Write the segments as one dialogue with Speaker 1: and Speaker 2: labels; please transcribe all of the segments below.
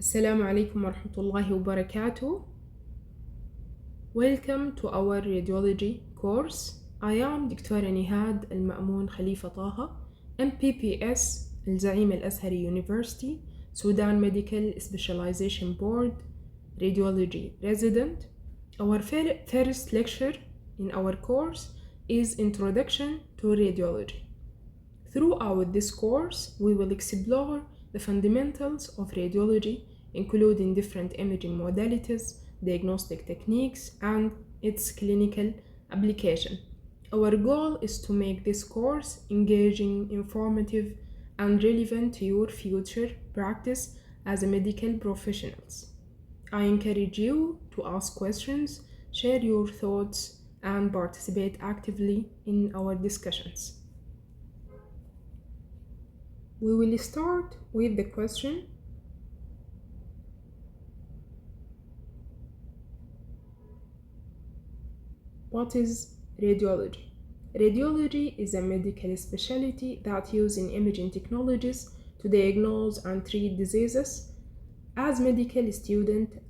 Speaker 1: Assalamu alaikum wa rahmatullahi wa barakatuh. Welcome to our radiology course. I am دكتورة نهاد المأمون خليفة طه MPPS الزعيم الأزهري University Sudan Medical Specialization Board Radiology Resident. Our first lecture in our course is Introduction to Radiology. Throughout this course, we will explore the fundamentals of radiology, including different imaging modalities, diagnostic techniques, and its clinical application. Our goal is to make this course engaging, informative, and relevant to your future practice as a medical professionals. I encourage you to ask questions, share your thoughts, and participate actively in our discussions. We will start with the question: what is radiology? Radiology is a medical specialty that uses imaging technologies to diagnose and treat diseases. As medical student,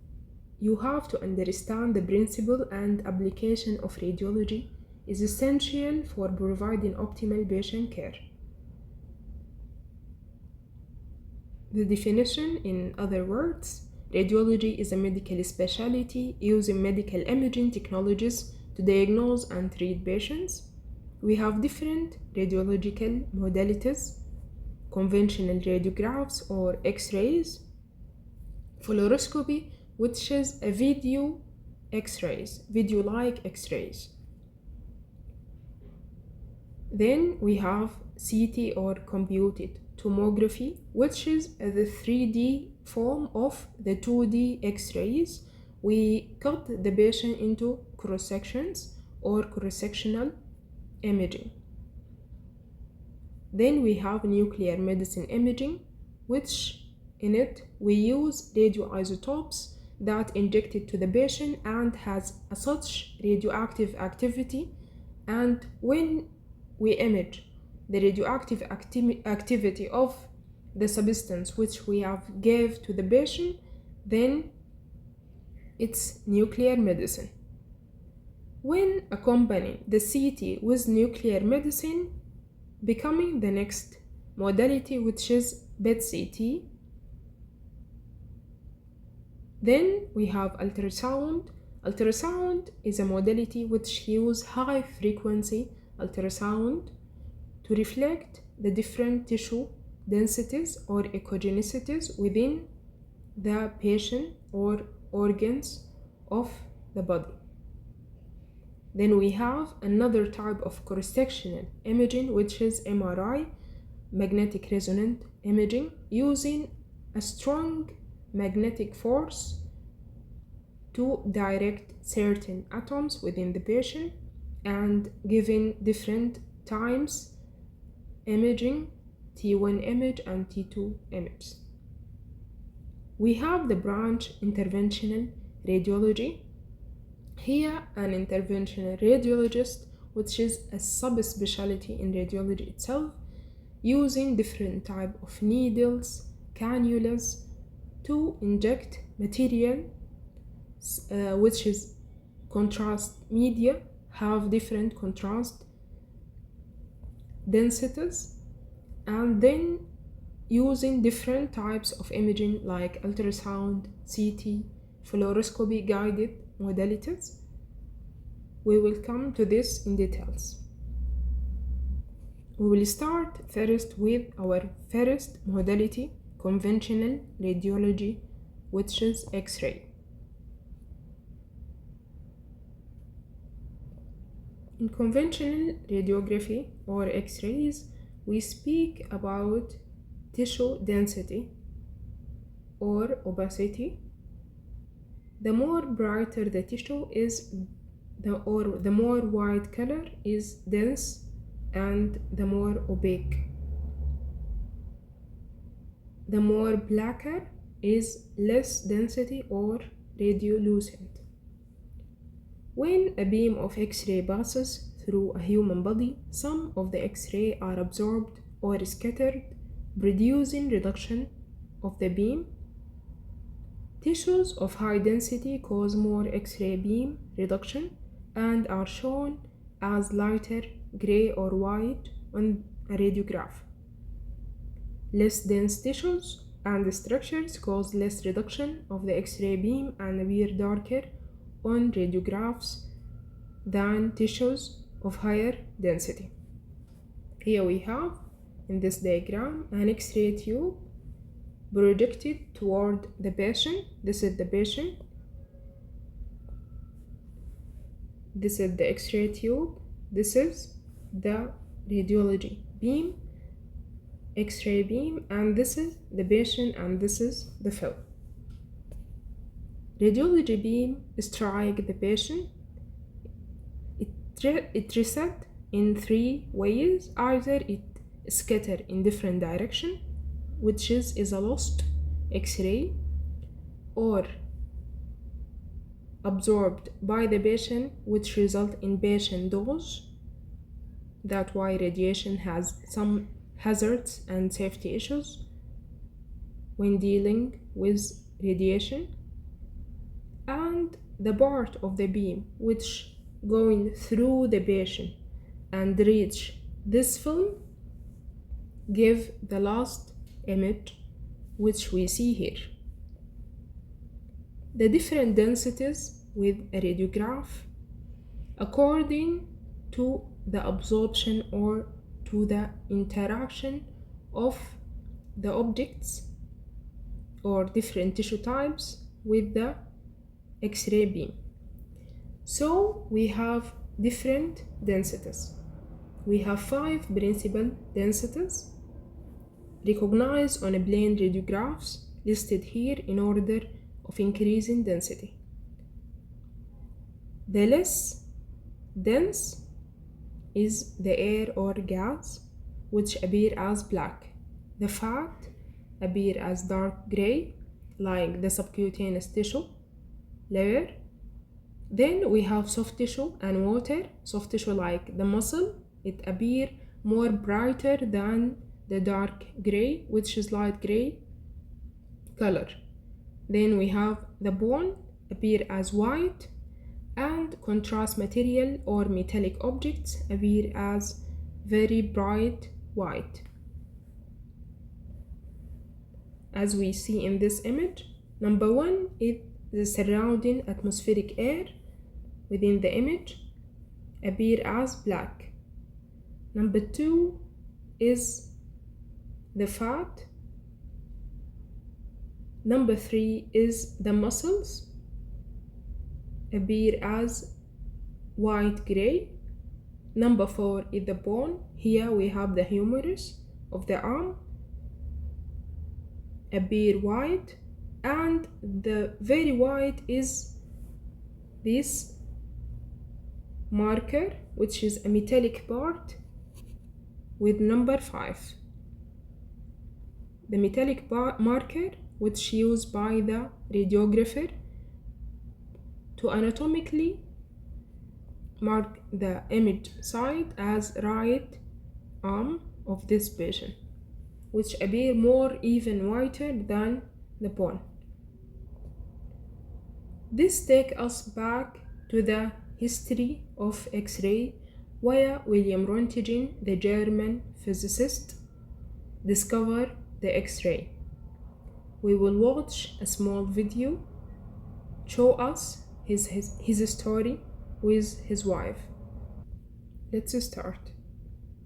Speaker 1: you have to understand the principle and application of radiology is essential for providing optimal patient care. The definition, in other words, radiology is a medical specialty using medical imaging technologies to diagnose and treat patients. We have different radiological modalities: conventional radiographs or X-rays, fluoroscopy, which is a video-like X-rays. Then we have CT or computed tomography, which is the 3D form of the 2D X-rays. We cut the patient into cross-sections or cross-sectional imaging. Then we have nuclear medicine imaging, which in it we use radioisotopes that injected to the patient and has such radioactive activity, and when we image the radioactive activity of the substance which we have gave to the patient, then it's nuclear medicine. When accompanying the CT with nuclear medicine, becoming the next modality, which is PET-CT. Then we have ultrasound. Ultrasound is a modality which uses high frequency ultrasound to reflect the different tissue densities or echogenicities within the patient or organs of the body. Then we have another type of cross-sectional imaging, which is MRI, magnetic resonant imaging, using a strong magnetic force to direct certain atoms within the patient and giving different times imaging, T1 image and T2 image. We have the branch interventional radiology. Here, an interventional radiologist, which is a subspecialty in radiology itself, using different type of needles, cannulas to inject material, which is contrast media, have different contrast densities, and then using different types of imaging like ultrasound, CT, fluoroscopy guided modalities. We will come to this in details. We will start first with our first modality, conventional radiology, which is X-ray. In conventional radiography or X-rays, we speak about tissue density or opacity. The more brighter the tissue is, the more white color is dense and the more opaque. The more blacker is less density or radiolucent. When a beam of X-ray passes through a human body, some of the X-ray are absorbed or scattered, producing reduction of the beam Tissues of high density cause more X-ray beam reduction and are shown as lighter gray or white on a radiograph. Less dense tissues and structures cause less reduction of the X-ray beam and appear darker on radiographs than tissues of higher density. Here we have, in this diagram, an X-ray tube projected toward the patient. This is the patient. This is the X-ray tube. This is the radiology beam, X-ray beam, and this is the patient, and this is the film. Radiology beam strike the patient. It reset in three ways. Either it scatter in different direction, which is a lost X-ray, or absorbed by the patient, which result in patient dose. That's why radiation has some hazards and safety issues when dealing with radiation. And the part of the beam which going through the patient and reach this film give the last image which we see here. The different densities with a radiograph according to the absorption or to the interaction of the objects or different tissue types with the X-ray beam. So we have different densities. We have 5 principal densities recognized on a plane radiographs listed here in order of increasing density. The less dense is the air or gas, which appear as black. The fat appear as dark gray, like the subcutaneous tissue layer. Then we have soft tissue and water. Soft tissue like the muscle, it appear more brighter than the dark gray, which is light gray color. Then we have the bone appear as white, and contrast material or metallic objects appear as very bright white. As we see in this image, number 1 is the surrounding atmospheric air within the image appear as black. Number 2 is the fat. Number 3 is the muscles appear as white gray. Number 4 is the bone. Here we have the humerus of the arm appear white, and the very white is this marker, which is a metallic part with number 5. The metallic marker which used by the radiographer to anatomically mark the image site as right arm of this patient, which appear more even whiter than the bone. This takes us back to the history of X-ray, where William Röntgen, the German physicist, discovered the X-ray. We will watch a small video show us his story with his wife. Let's start.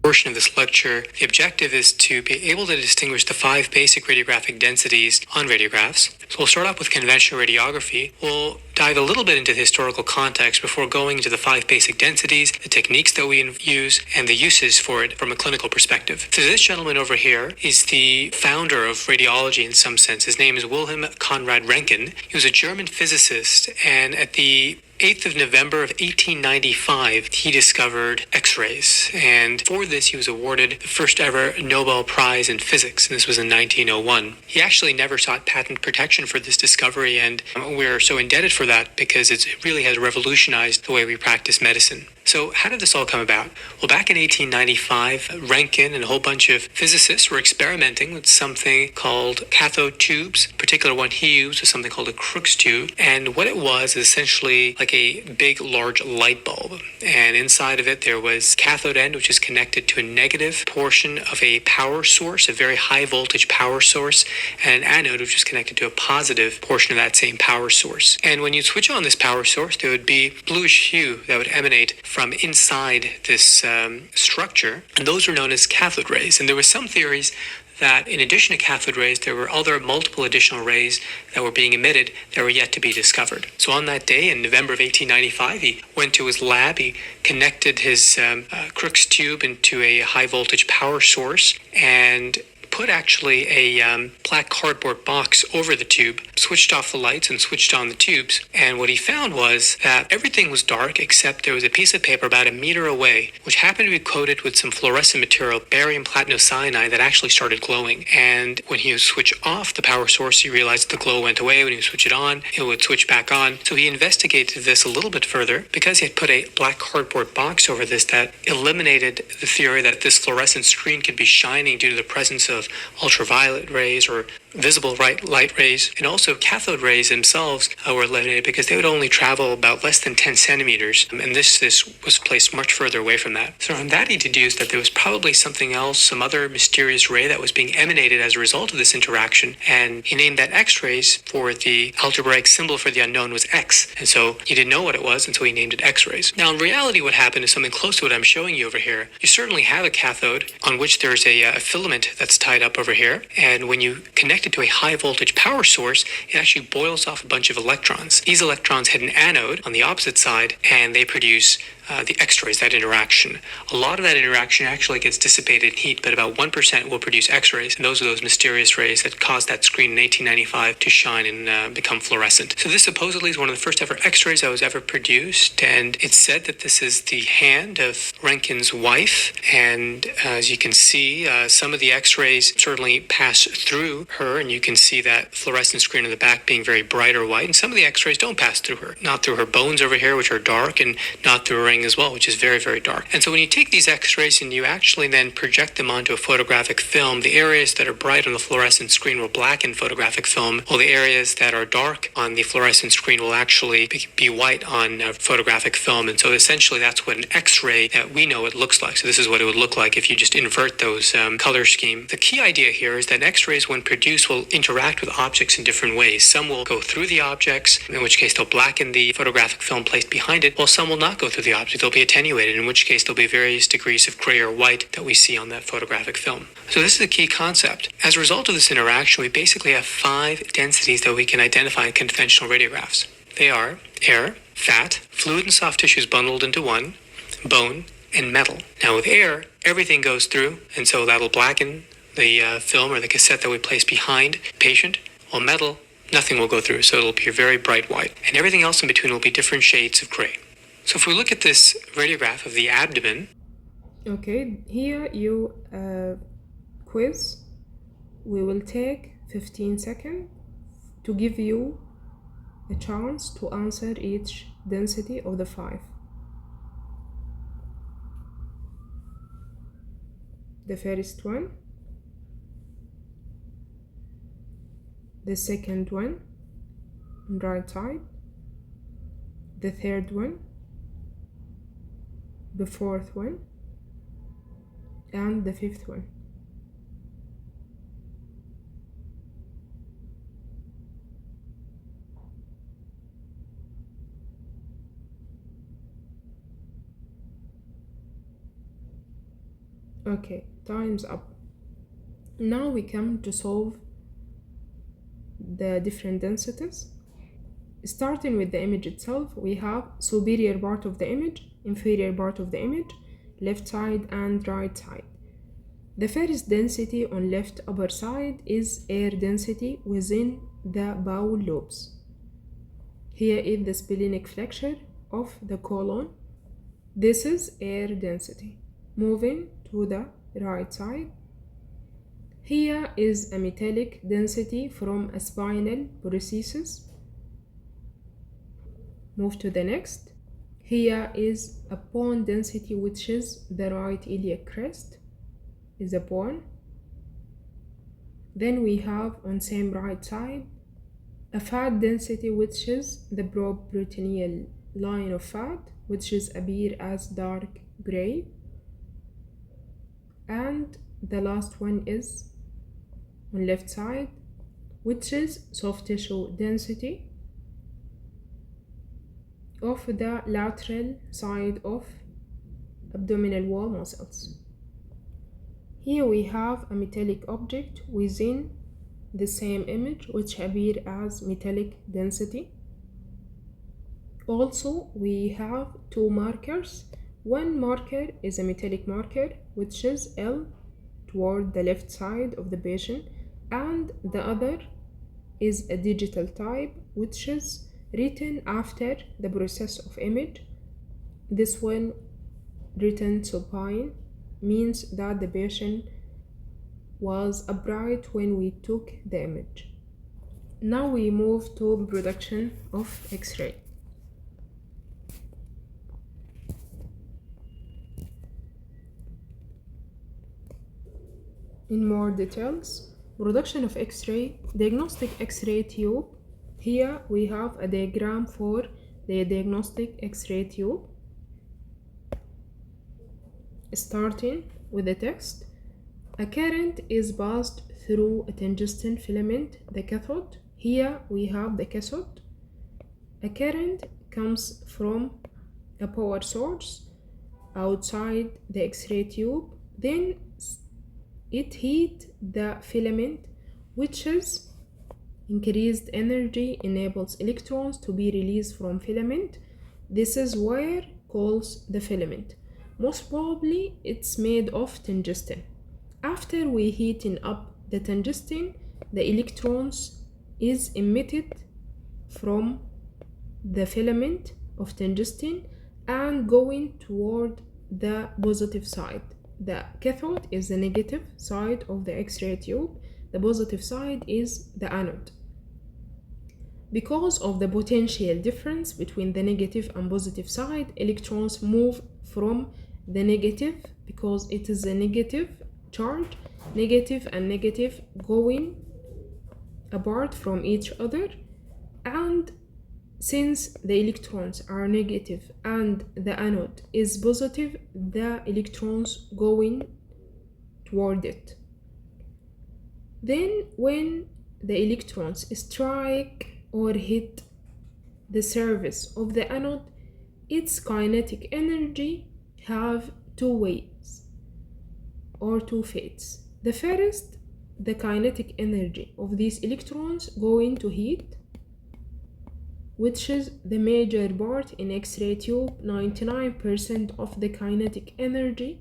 Speaker 2: Portion of this lecture, the objective is to be able to distinguish the 5 basic radiographic densities on radiographs. So we'll start off with conventional radiography. We'll dive a little bit into the historical context before going into the 5 basic densities, the techniques that we use, and the uses for it from a clinical perspective. So this gentleman over here is the founder of radiology in some sense. His name is Wilhelm Conrad Röntgen. He was a German physicist, and at the 8th of November of 1895, he discovered X-rays. And for this, he was awarded the first ever Nobel Prize in Physics, and this was in 1901. He actually never sought patent protection for this discovery, and we're so indebted for that because it really has revolutionized the way we practice medicine. So how did this all come about? Well, back in 1895, Röntgen and a whole bunch of physicists were experimenting with something called cathode tubes. The particular one he used was something called a Crookes tube. And what it was is essentially like a big, large light bulb. And inside of it, there was cathode end, which is connected to a negative portion of a power source, a very high voltage power source, and an anode, which is connected to a positive portion of that same power source. And when you switch on this power source, there would be bluish hue that would emanate from inside this structure, and those were known as cathode rays. And there were some theories that in addition to cathode rays, there were other multiple additional rays that were being emitted that were yet to be discovered. So on that day, in November of 1895, he went to his lab, he connected his Crookes tube into a high voltage power source, and put actually a black cardboard box over the tube, switched off the lights and switched on the tubes. And what he found was that everything was dark except there was a piece of paper about a meter away, which happened to be coated with some fluorescent material, barium platinocyanide, that actually started glowing. And when he would switch off the power source, he realized the glow went away. When he would switch it on, it would switch back on. So he investigated this a little bit further because he had put a black cardboard box over this that eliminated the theory that this fluorescent screen could be shining due to the presence of ultraviolet rays or visible light rays, and also cathode rays themselves were eliminated because they would only travel about less than 10 centimeters, and this was placed much further away from that. So from that he deduced that there was probably something else, some other mysterious ray that was being emanated as a result of this interaction, and he named that X-rays for the algebraic symbol for the unknown was X, and so he didn't know what it was, and so he named it X-rays. Now in reality what happened is something close to what I'm showing you over here. You certainly have a cathode on which there's a filament that's tied up over here, and when you connect it to a high voltage power source, it actually boils off a bunch of electrons. These electrons hit an anode on the opposite side, and they produce the X-rays, that interaction. A lot of that interaction actually gets dissipated in heat, but about 1% will produce X-rays, and those are those mysterious rays that caused that screen in 1895 to shine and become fluorescent. So this supposedly is one of the first ever X-rays that was ever produced, and it's said that this is the hand of Röntgen's wife, and as you can see, some of the X-rays certainly pass through her, and you can see that fluorescent screen in the back being very bright or white, and some of the X-rays don't pass through her, not through her bones over here, which are dark, and not through her as well, which is very, very dark. And so when you take these X-rays and you actually then project them onto a photographic film, the areas that are bright on the fluorescent screen will blacken photographic film, while the areas that are dark on the fluorescent screen will actually be white on photographic film. And so essentially that's what an X-ray that we know it looks like. So this is what it would look like if you just invert those color scheme. The key idea here is that X-rays, when produced, will interact with objects in different ways. Some will go through the objects, in which case they'll blacken the photographic film placed behind it, while some will not go through the object. They'll be attenuated, in which case there'll be various degrees of gray or white that we see on that photographic film. So this is a key concept. As a result of this interaction, we basically have 5 densities that we can identify in conventional radiographs. They are air, fat, fluid and soft tissues bundled into one, bone, and metal. Now with air, everything goes through, and so that'll blacken the film or the cassette that we place behind the patient, while metal, nothing will go through, so it'll be very bright white. And everything else in between will be different shades of gray. So if we look at this radiograph of the abdomen.
Speaker 1: Okay, here you quiz. We will take 15 seconds to give you a chance to answer each density of the 5. The first one, the second one, right side, the third one, the fourth one, and the fifth one. Okay, time's up. Now we come to solve the different densities. Starting with the image itself, we have superior part of the image, inferior part of the image, left side and right side. The first density on left upper side is air density within the bowel lobes. Here is the splenic flexure of the colon. This is air density. Moving to the right side, here is a metallic density from a spinal processes. Move to the next. Here is a bone density, which is the right iliac crest is a bone. Then we have on same right side a fat density, which is the properitoneal line of fat, which is appear as dark gray. And the last one is on left side, which is soft tissue density of the lateral side of abdominal wall muscles. Here we have a metallic object within the same image, which appear as metallic density. Also, we have two markers. One marker is a metallic marker, which is L toward the left side of the patient, and the other is a digital type, which is written after the process of image. This one written supine means that the patient was upright when we took the image. Now we move to production of X-ray. In more details, production of X-ray, diagnostic X-ray tube. Here we have a diagram for the diagnostic X-ray tube. Starting with the text, a current is passed through a tungsten filament, the cathode. Here we have the cathode. A current comes from a power source outside the X-ray tube. Then it heats the filament, which is increased energy enables electrons to be released from filament. This is wire calls the filament. Most probably it's made of tungsten. After we heating up the tungsten, the electrons is emitted from the filament of tungsten and going toward the positive side. The cathode is the negative side of the X-ray tube. The positive side is the anode. Because of the potential difference between the negative and positive side, electrons move from the negative, because it is a negative charge, negative and negative going apart from each other. And since the electrons are negative and the anode is positive, the electrons going toward it. Then when the electrons strike or hit the surface of the anode, its kinetic energy have two ways or two fates. The first, the kinetic energy of these electrons going to heat, which is the major part in X-ray tube. 99% of the kinetic energy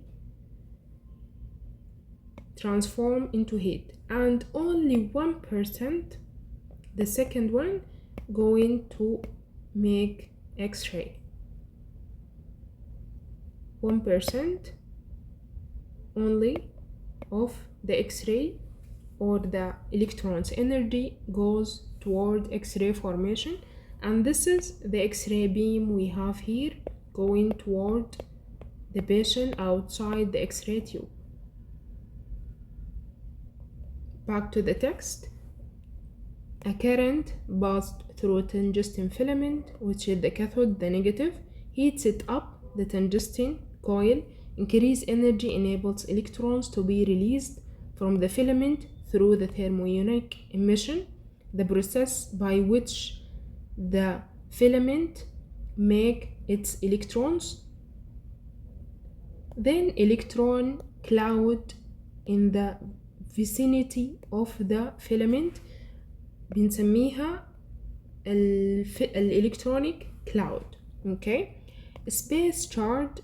Speaker 1: transform into heat, and only 1%, the second one, going to make X-ray. 1% only of the X-ray or the electrons energy goes toward X-ray formation, and this is the X-ray beam we have here going toward the patient outside the X-ray tube. Back to the text. A current passed through a tungsten filament, which is the cathode, the negative, heats it up, the tungsten coil, increased energy enables electrons to be released from the filament through the thermionic emission, the process by which the filament make its electrons. Then electron cloud in the vicinity of the filament بنسميها electronic cloud. Okay, space charge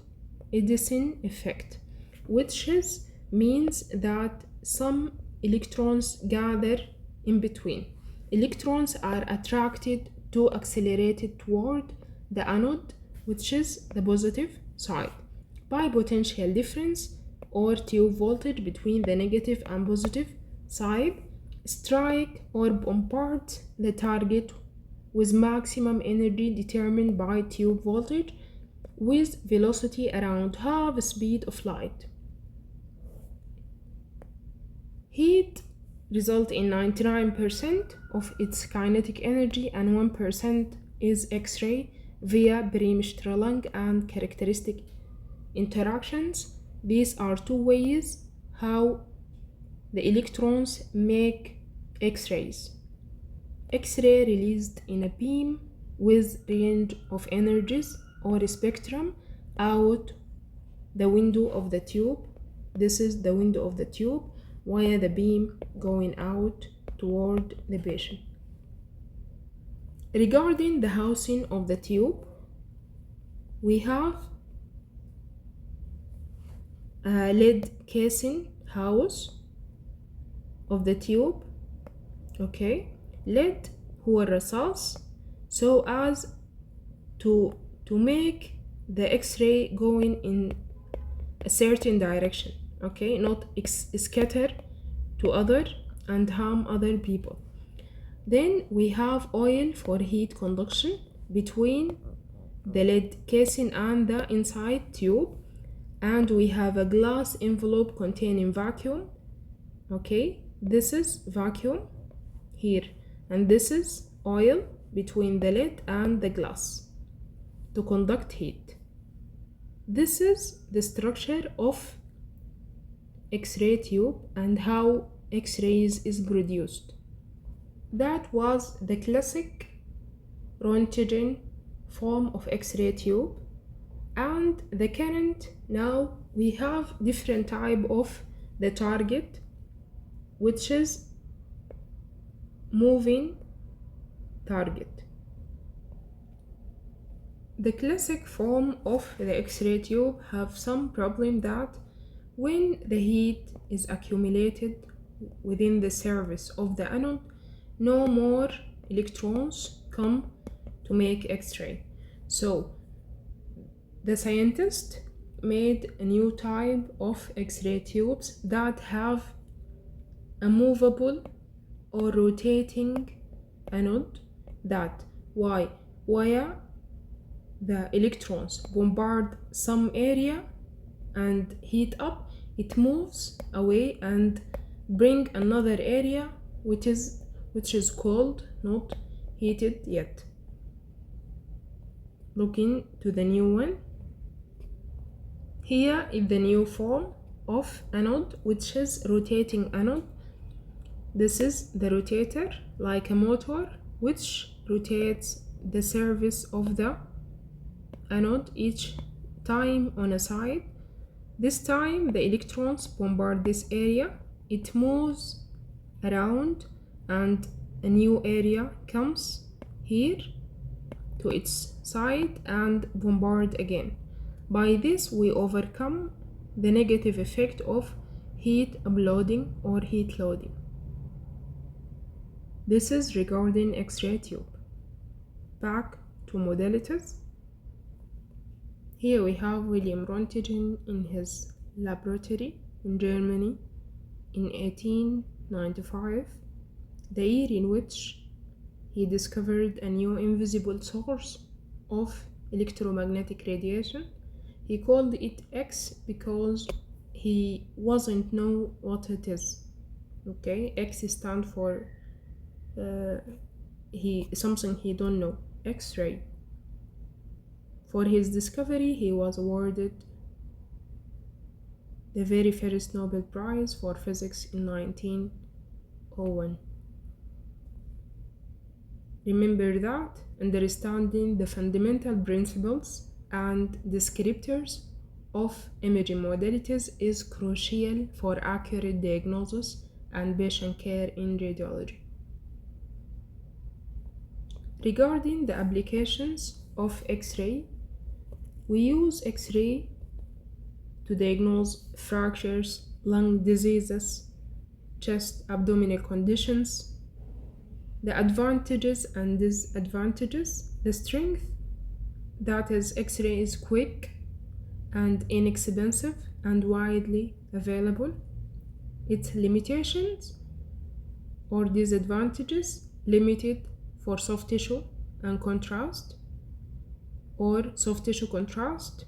Speaker 1: Edison effect, which means that some electrons gather in between. Electrons are attracted to accelerated toward the anode, which is the positive side, by potential difference or tube voltage between the negative and positive side, strike or bombard the target with maximum energy determined by tube voltage with velocity around half speed of light. Heat results in 99% of its kinetic energy and 1% is X-ray via perimetral lung and characteristic interactions. These are two ways how the electrons make X-rays. X-ray released in a beam with range of energies or a spectrum out the window of the tube. This is the window of the tube via the beam going out toward the patient. Regarding the housing of the tube, we have a lead casing house of the tube. Okay, lead هو الرصاص so as to make the X-ray going in a certain direction, okay, not scatter to other and harm other people. Then we have oil for heat conduction between the lead casing and the inside tube, and we have a glass envelope containing vacuum. Okay, this is vacuum here, and this is oil between the lead and the glass to conduct heat. This is the structure of X-ray tube and how X-rays is produced. That was the classic Roentgen form of X-ray tube, and the current now we have different type of the target, which is moving target. The classic form of the X-ray tube have some problem that when the heat is accumulated within the surface of the anode, no more electrons come to make X-ray. So the scientist made a new type of X-ray tubes that have a movable or rotating anode, that where the electrons bombard some area and heat up, it moves away and bring another area which is cold, not heated yet. Look into the new one. Here is the new form of anode, which is rotating anode. This is the rotator, like a motor, which rotates the surface of the anode each time on a side. This time the electrons bombard this area, it moves around and a new area comes here to its side and bombard again. By this we overcome the negative effect of heat uploading or heat loading. This is regarding X-ray tube. Back to modalities. Here we have William Roentgen in his laboratory in Germany in 1895, the year in which he discovered a new invisible source of electromagnetic radiation. He called it X because he wasn't know what it is. Okay, X stands for something he don't know, X-ray. For his discovery, he was awarded the very first Nobel Prize for Physics in 1901. Remember that understanding the fundamental principles and descriptors of imaging modalities is crucial for accurate diagnosis and patient care in radiology. Regarding the applications of X-ray, we use X-ray to diagnose fractures, lung diseases, chest, abdominal conditions. The advantages and disadvantages, the strength that is, X-ray is quick and inexpensive and widely available. Its limitations or disadvantages: limited for soft tissue and contrast, or soft tissue contrast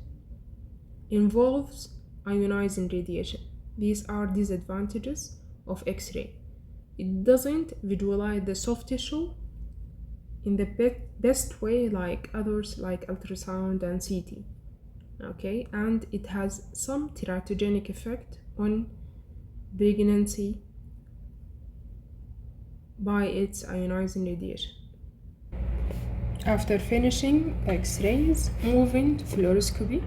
Speaker 1: involves ionizing radiation. These are disadvantages of X-ray. It doesn't visualize the soft tissue in the best way like others like ultrasound and CT. Okay, and it has some teratogenic effect on pregnancy by its ionizing radiation. After finishing X-rays, moving to fluoroscopy.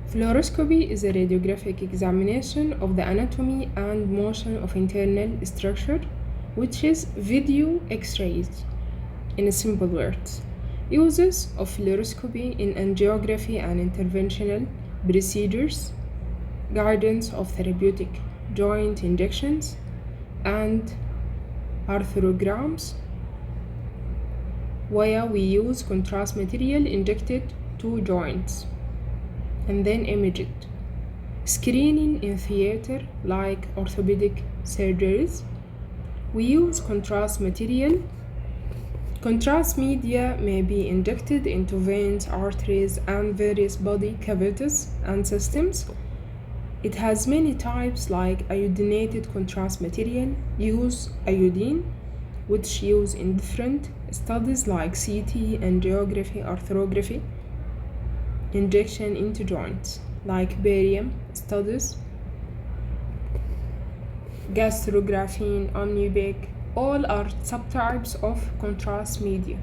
Speaker 1: Fluoroscopy is a radiographic examination of the anatomy and motion of internal structure, which is video X-rays in simple words. Uses of fluoroscopy in angiography and interventional procedures, guidance of therapeutic joint injections, and arthrograms, where we use contrast material injected to joints and then image it. Screening in theater like orthopedic surgeries, we use contrast material. Contrast media may be injected into veins, arteries, and various body cavities and systems. It has many types like iodinated contrast material, use iodine, which use in different studies like CT, angiography, arthrography, injection into joints like barium studies, gastrographene, omnibec, all are subtypes of contrast media.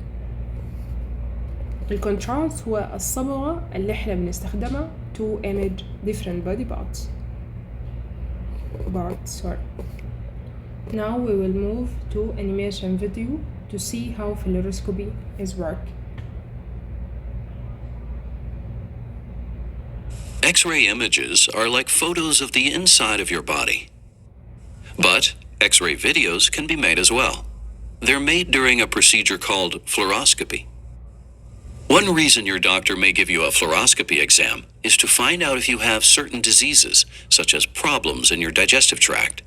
Speaker 1: الكونتراست هو الصبغة اللي احنا بنستخدمها to image different body parts. Now we will move to animation video to see how fluoroscopy is work.
Speaker 3: X-ray images are like photos of the inside of your body. But X-ray videos can be made as well. They're made during a procedure called fluoroscopy. One reason your doctor may give you a fluoroscopy exam is to find out if you have certain diseases, such as problems in your digestive tract.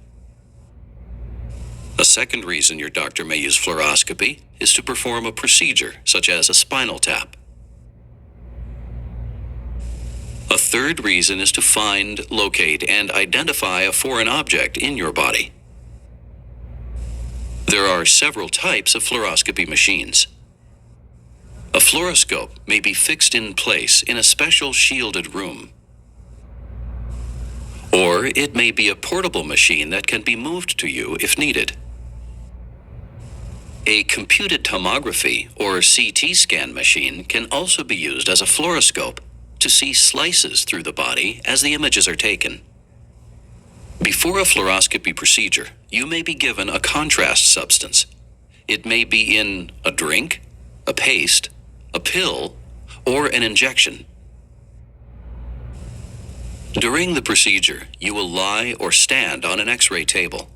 Speaker 3: A second reason your doctor may use fluoroscopy is to perform a procedure, such as a spinal tap. A third reason is to find, locate, and identify a foreign object in your body. There are several types of fluoroscopy machines. A fluoroscope may be fixed in place in a special shielded room. Or it may be a portable machine that can be moved to you if needed. A computed tomography or CT scan machine can also be used as a fluoroscope to see slices through the body as the images are taken. Before a fluoroscopy procedure, you may be given a contrast substance. It may be in a drink, a paste, a pill, or an injection. During the procedure, you will lie or stand on an X-ray table.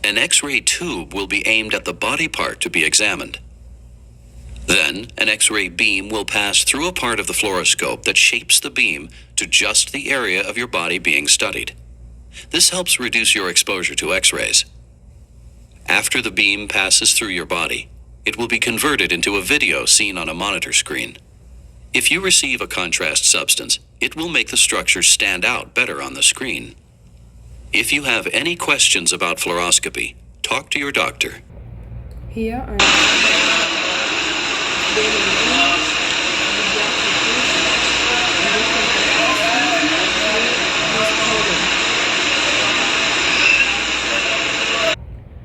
Speaker 3: An X-ray tube will be aimed at the body part to be examined. Then, an X-ray beam will pass through a part of the fluoroscope that shapes the beam to just the area of your body being studied. This helps reduce your exposure to X-rays. After the beam passes through your body, it will be converted into a video seen on a monitor screen. If you receive a contrast substance, it will make the structure stand out better on the screen. If you have any questions about fluoroscopy, talk to your doctor.
Speaker 1: Here I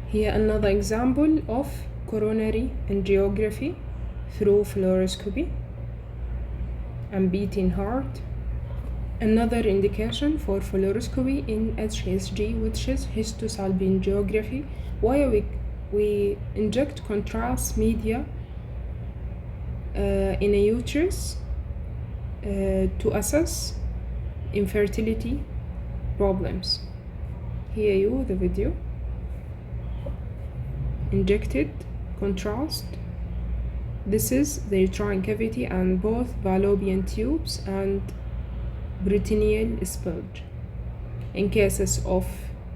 Speaker 1: Here another example of coronary angiography through fluoroscopy and beating heart. Another indication for fluoroscopy in HSG, which is histosalpingiography, where we inject contrast media in a uterus to assess infertility problems. Here the video. Injected contrast This is the uterine cavity and both fallopian tubes and peritoneal sponge. In cases of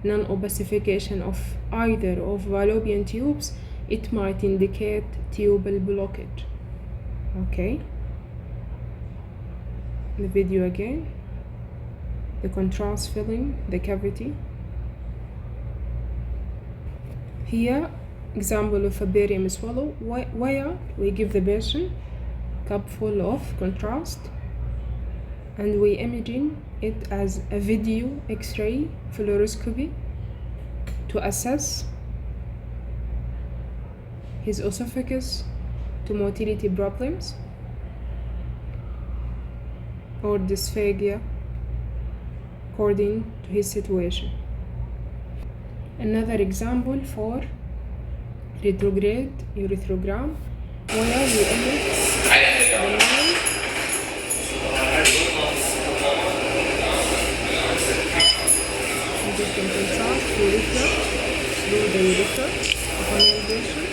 Speaker 1: non-opacification of either of fallopian tubes, it might indicate tubal blockage. Okay. The video again. The contrast filling the cavity. Here, example of a barium swallow where we give the patient cup full of contrast and we imaging it as a video X-ray fluoroscopy to assess his esophagus to motility problems or dysphagia according to his situation. Another example for retrograde urethrogram where we image the line different contrast urethra through the urethra upon elevation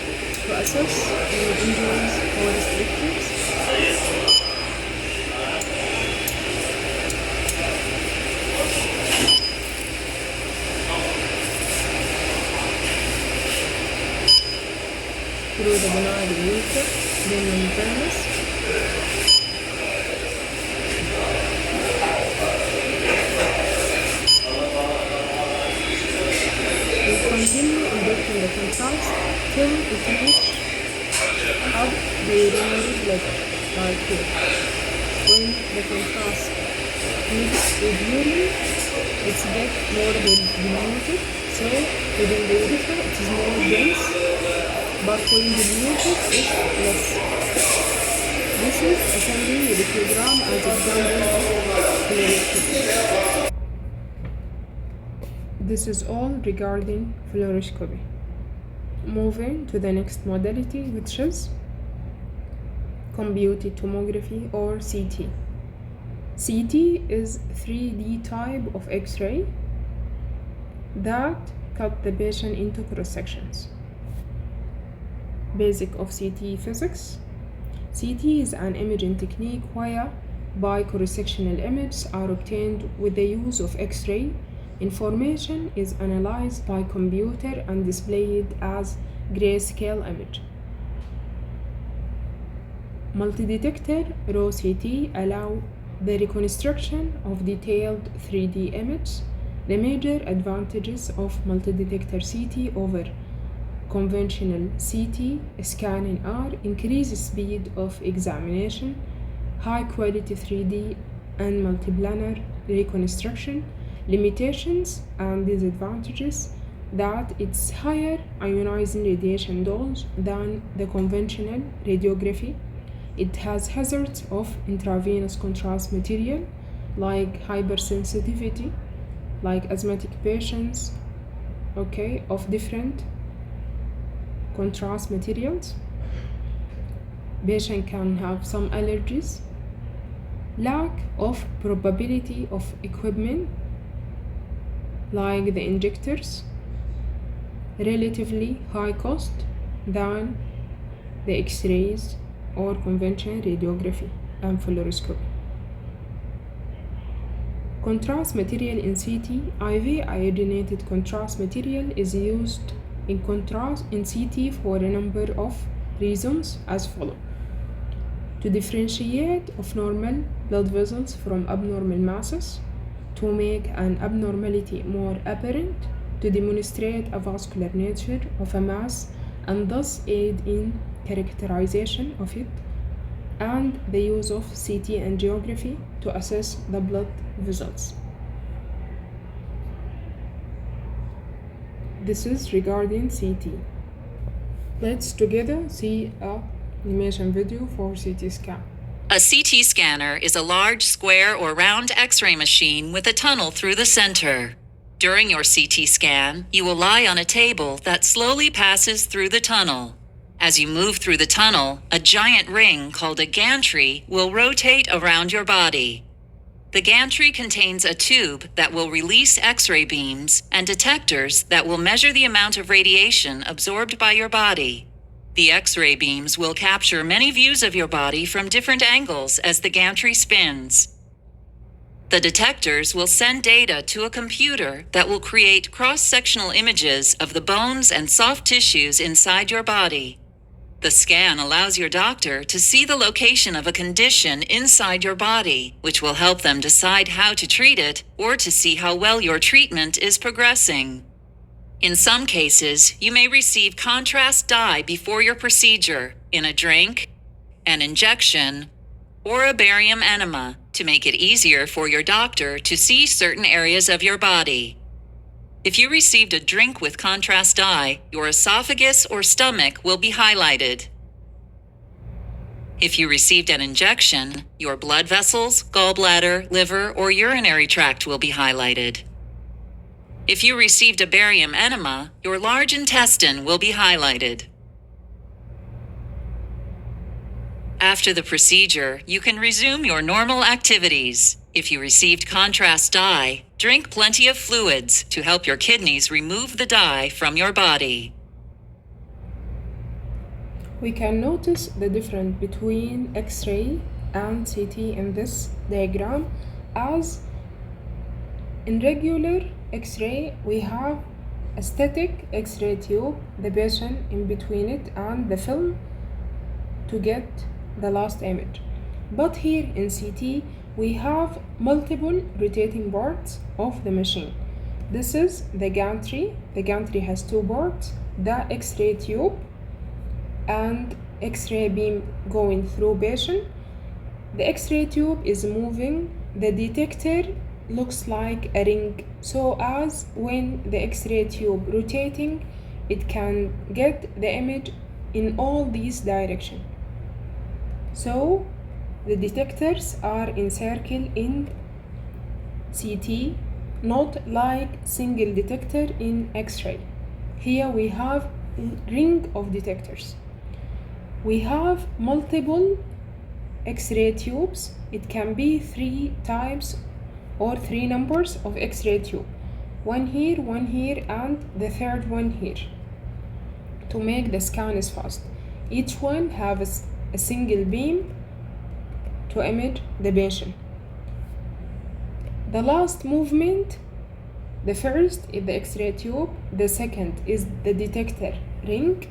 Speaker 1: to assess any injuries or restrictions. Through the benign urethra, then membranous. We continue injecting the contrast till it reaches up the urinary bladder, like here. When the contrast mixes with urine, it's get more diluted, so within the urethra it is more dense. But when diluted, it's less. This is a sending urethrogram as example of fluoroscopy. This is all regarding fluoroscopy. Moving to the next modality, which is computed tomography or CT. CT is 3D type of X-ray that cut the patient into cross sections. Basic of CT physics. CT is an imaging technique where bi-cross-sectional images are obtained with the use of X-ray. Information is analyzed by computer and displayed as grayscale image. Multi-detector raw CT allow the reconstruction of detailed 3D images. The major advantages of multi-detector CT over conventional CT scanning are increased speed of examination, high quality 3D and multiplanar reconstruction. Limitations and disadvantages that it's higher ionizing radiation dose than the conventional radiography. It has hazards of intravenous contrast material like hypersensitivity, like asthmatic patients, okay, of different contrast materials. Patient can have some allergies, lack of probability of equipment like the injectors, relatively high cost than the X-rays or conventional radiography and fluoroscopy. Contrast material in CT. IV iodinated contrast material is used in contrast in CT for a number of reasons as follows: to differentiate of normal blood vessels from abnormal masses, to make an abnormality more apparent, to demonstrate a vascular nature of a mass and thus aid in characterization of it, and the use of CT angiography to assess the blood vessels. This is regarding CT. Let's together see a animation video for CT scan.
Speaker 4: A CT scanner is a large square or round X-ray machine with a tunnel through the center. During your CT scan, you will lie on a table that slowly passes through the tunnel. As you move through the tunnel, a giant ring called a gantry will rotate around your body. The gantry contains a tube that will release X-ray beams and detectors that will measure the amount of radiation absorbed by your body. The X-ray beams will capture many views of your body from different angles as the gantry spins. The detectors will send data to a computer that will create cross-sectional images of the bones and soft tissues inside your body. The scan allows your doctor to see the location of a condition inside your body, which will help them decide how to treat it or to see how well your treatment is progressing. In some cases, you may receive contrast dye before your procedure in a drink, an injection, or a barium enema to make it easier for your doctor to see certain areas of your body. If you received a drink with contrast dye, your esophagus or stomach will be highlighted. If you received an injection, your blood vessels, gallbladder, liver, or urinary tract will be highlighted. If you received a barium enema, your large intestine will be highlighted. After the procedure, you can resume your normal activities. If you received contrast dye, drink plenty of fluids to help your kidneys remove the dye from your body.
Speaker 1: We can notice the difference between X-ray and CT in this diagram, as in regular X-ray we have a static X-ray tube, the patient in between it and the film to get the last image. But here in CT we have multiple rotating parts of the machine. This is the gantry. The gantry has two parts, the X-ray tube and X-ray beam going through patient. The X-ray tube is moving. The detector looks like a ring, so as when the X-ray tube rotating, it can get the image in all these directions. So the detectors are encircled in CT, not like single detector in X-ray. Here we have a ring of detectors. We have multiple X-ray tubes. It can be 3 types or 3 numbers of X-ray tube. One here, and the third one here, to make the scans fast. Each one has a single beam to image the patient. The last movement, the first is the X-ray tube, the second is the detector ring,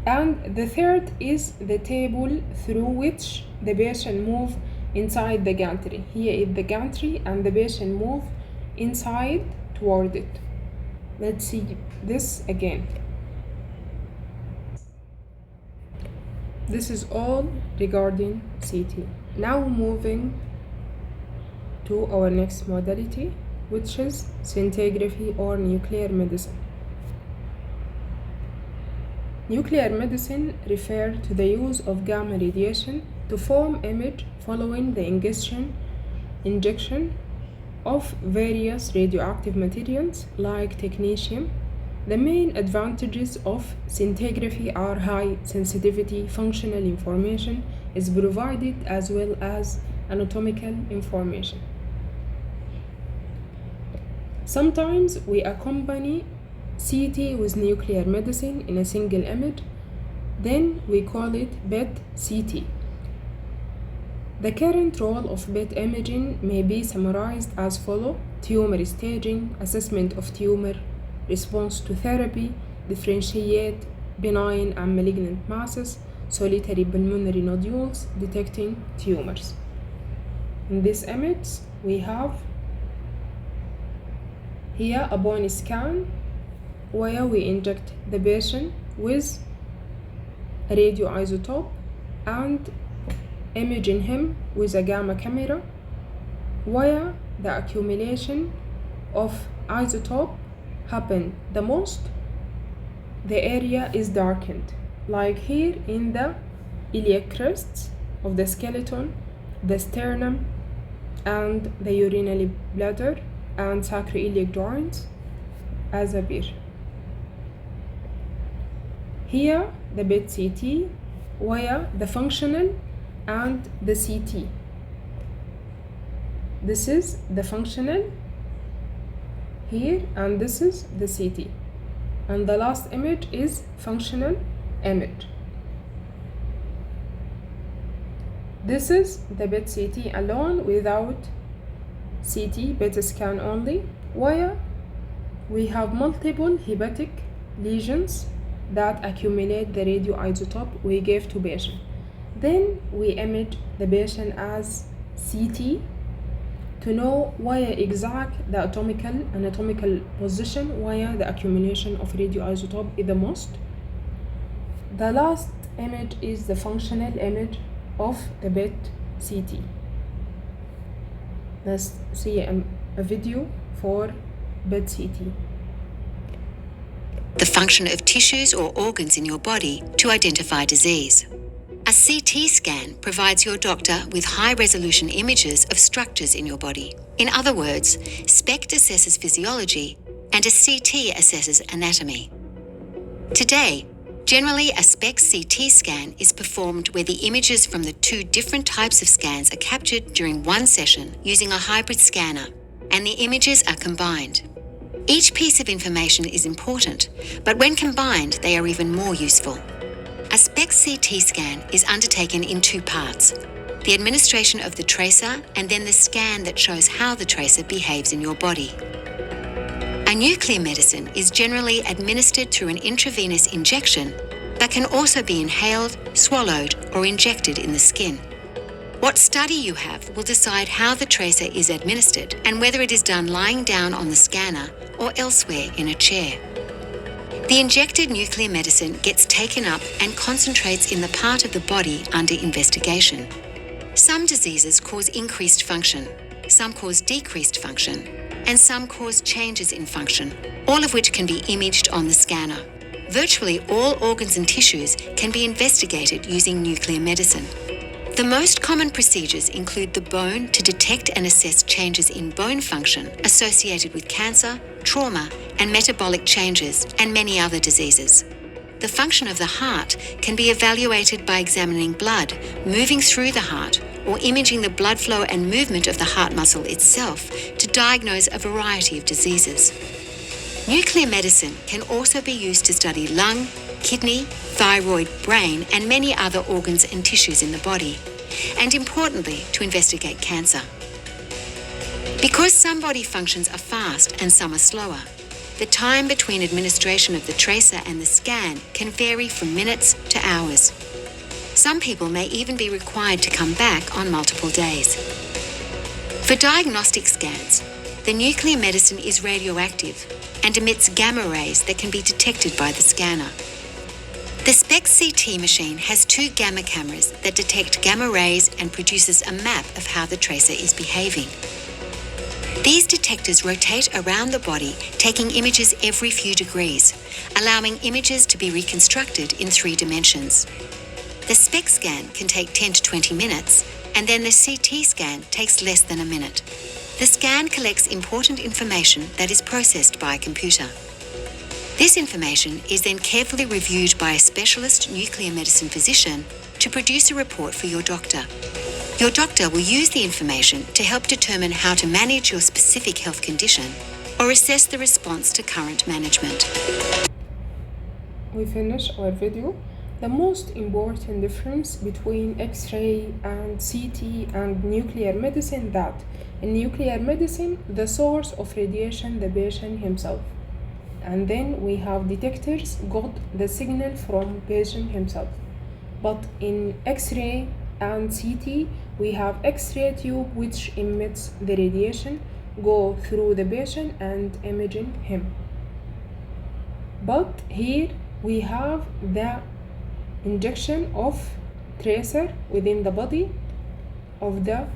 Speaker 1: and the third is the table through which the patient move inside the gantry. Here is the gantry and the patient move inside toward it. Let's see this again. This is all regarding CT. Now moving to our next modality, which is scintigraphy or nuclear medicine. Nuclear medicine refers to the use of gamma radiation to form image following the injection of various radioactive materials like technetium. The main advantages of scintigraphy are high sensitivity, functional information is provided, as well as anatomical information. Sometimes we accompany CT with nuclear medicine in a single image, then we call it PET-CT. The current role of PET imaging may be summarized as follows: tumor staging, assessment of tumor, response to therapy, differentiate benign and malignant masses, solitary pulmonary nodules, detecting tumors. In this image, we have here a bone scan where we inject the patient with a radioisotope and imaging him with a gamma camera, where the accumulation of isotope happen the most, the area is darkened, like here in the iliac crests of the skeleton, the sternum, and the urinary bladder and sacroiliac joints as appear. Here the PET-CT, where the functional and the CT. This is the functional here, and this is the CT. And the last image is functional image. This is the PET CT alone without CT PET scan only, where we have multiple hepatic lesions that accumulate the radioisotope we gave to patient. Then we image the patient as CT to know where exact the anatomical position where the accumulation of radioisotope is the most. The last image is the functional image of the PET CT. Let's see a video for PET CT.
Speaker 5: The function of tissues or organs in your body to identify disease. A CT scan provides your doctor with high-resolution images of structures in your body. In other words, SPECT assesses physiology and a CT assesses anatomy. Today, generally a SPECT CT scan is performed where the images from the two different types of scans are captured during one session using a hybrid scanner, and the images are combined. Each piece of information is important, but when combined, they are even more useful. A SPECT CT scan is undertaken in two parts: the administration of the tracer and then the scan that shows how the tracer behaves in your body. A nuclear medicine is generally administered through an intravenous injection, but can also be inhaled, swallowed, or injected in the skin. What study you have will decide how the tracer is administered and whether it is done lying down on the scanner or elsewhere in a chair. The injected nuclear medicine gets taken up and concentrates in the part of the body under investigation. Some diseases cause increased function, some cause decreased function, and some cause changes in function, all of which can be imaged on the scanner. Virtually all organs and tissues can be investigated using nuclear medicine. The most common procedures include the bone to detect and assess changes in bone function associated with cancer, trauma, and metabolic changes, and many other diseases. The function of the heart can be evaluated by examining blood moving through the heart or imaging the blood flow and movement of the heart muscle itself to diagnose a variety of diseases. Nuclear medicine can also be used to study lung, kidney, thyroid, brain, and many other organs and tissues in the body, and importantly, to investigate cancer. Because some body functions are fast and some are slower, the time between administration of the tracer and the scan can vary from minutes to hours. Some people may even be required to come back on multiple days. For diagnostic scans, the nuclear medicine is radioactive and emits gamma rays that can be detected by the scanner. The SPECT CT machine has two gamma cameras that detect gamma rays and produces a map of how the tracer is behaving. These detectors rotate around the body, taking images every few degrees, allowing images to be reconstructed in 3 dimensions. The SPECT scan can take 10 to 20 minutes, and then the CT scan takes less than a minute. The scan collects important information that is processed by a computer. This information is then carefully reviewed by a specialist nuclear medicine physician to produce a report for your doctor. Your doctor will use the information to help determine how to manage your specific health condition or assess the response to current management.
Speaker 1: We finish our video. The most important difference between X-ray and CT and nuclear medicine that in nuclear medicine, the source of radiation, the patient himself. And then we have detectors got the signal from patient himself. But in X-ray and CT, we have X-ray tube which emits the radiation, go through the patient and imaging him. But here we have the injection of tracer within the body of the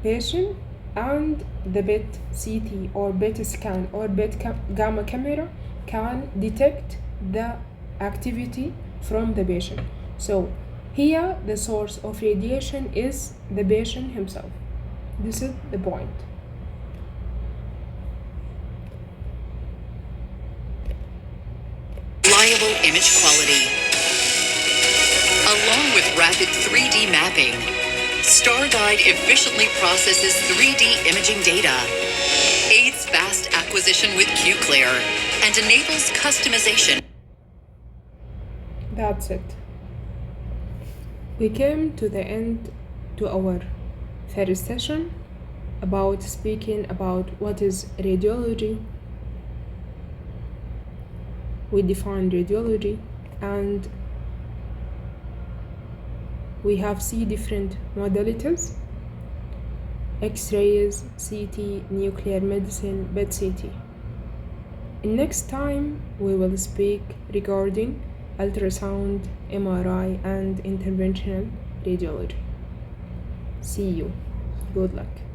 Speaker 1: patient, and the PET CT or PET scan or PET gamma camera can detect the activity from the patient. So here the source of radiation is the patient himself. This is the point.
Speaker 4: Reliable image quality. Along with rapid 3D mapping, StarGuide efficiently processes 3D imaging data, aids fast acquisition with QClear, and enables customization.
Speaker 1: That's it. We came to the end to our third session about speaking about what is radiology. We defined radiology and we have seen different modalities: X-rays, CT, nuclear medicine, PET CT. In next time we will speak regarding ultrasound, MRI, and interventional radiology. See you. Good luck.